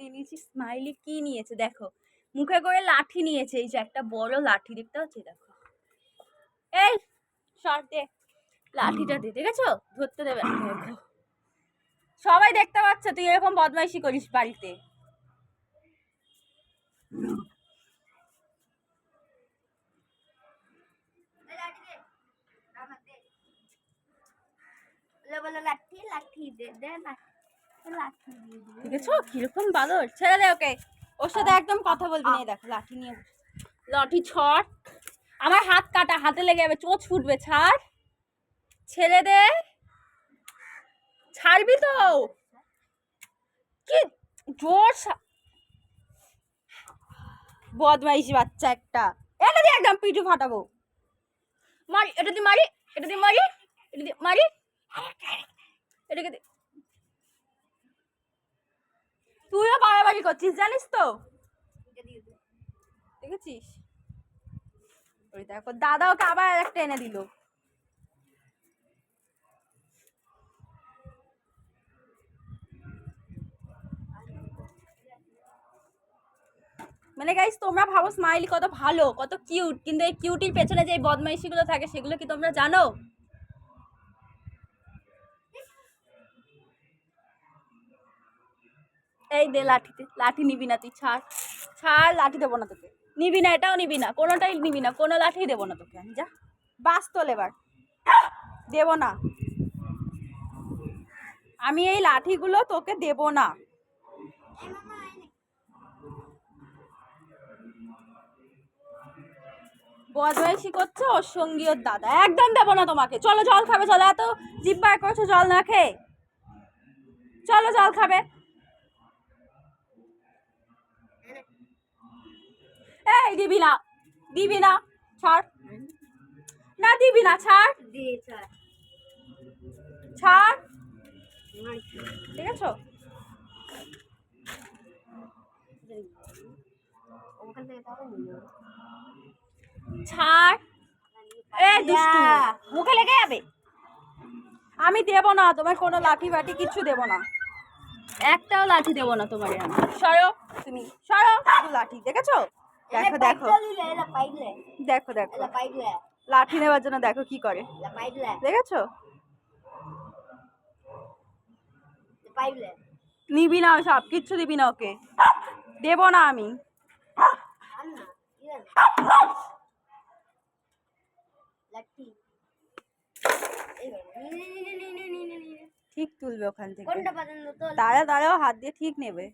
নিয়ে নিয়েছি। স্মাইলি কি নিয়েছে দেখো, মুখে করে লাঠি নিয়েছে, এই যে একটা বড় লাঠি দেখতে পাচ্ছি, দেখো এই শর্ট দে লাঠিটা দে, দেখেছো ধরতে দেবে না। দেখো সবাই দেখতে পাচ্ছে তুই এরকম বদমাইশি করিস বাড়িতে। দেখেছো কিরকম বাদর, ছেড়ে দে ওকে, ওর সাথে একদম কথা বলবি না। দেখো লাঠি নিয়ে, লাঠি ছট, আমার হাত কাটা, হাতে লেগে যাবে, চোখ ফুটবে, ছাড়, ছেড়ে দে, ছাড়বি তো, কি জোর বদমাইশি বাচ্চা একটা, এটা দিয়ে একদম পিঠু ফাটাবো, মারি, এটা দিয়ে মারি, এটা দিয়ে মারি, এটা দিয়ে মারি, এটাকে তুইও বাড়াবাড়ি করছিস জানিস তো, দেখেছিস? ওই দেখো দাদা ওকে আবার একটা এনে দিল। মানে গাইস তোমরা ভাবো স্মাইলি কত ভালো, কত কিউট, কিন্তু এই কিউটির পেছনে যে বদমাইশিগুলো থাকে সেগুলো কি তোমরা জানো? এই দে লাঠিতে, লাঠি নিবি না তুই, ছাড় ছাড়, লাঠি দেবো না তোকে, নিবি না, এটাও নিবি না, কোনোটাই নিবি না, কোনো লাঠি দেবো না তোকে আমি, যা বাস তোল এবার, দেবো না আমি এই লাঠিগুলো তোকে দেবো না। বদমাইশি করছে ওর সঙ্গী ওর দাদা, একদম দেবো না তোমাকে। চলো জল খাবে, চলো, এত জিভ বার করছো জল না খেয়ে, চলো জল খাবে। এই দিবি না, দিবি না, ছাড় না, দিবি না, ছাড় ছাড়, ঠিক আছে? ছাড়, এ দুষ্টু, মুখে লেগে যাবে। আমি দেবো না তোমার কোনো লাঠি বাটি, কিছু দেবো না, একটাও লাঠি দেবো না তোমার আমি। সরো তুমি, সরো, লাঠি দেখেছো? দেখো দেখো দেখো দেখো লাঠি নেওয়ার জন্য দেখো কি করে, দেখেছো? নিবি না, সব কিচ্ছু দিবি না ওকে, দেবো না আমি। ঠিক তুলবে ওখান থেকে, দাঁড়া দাঁড়াও, হাত দিয়ে ঠিক নেবে।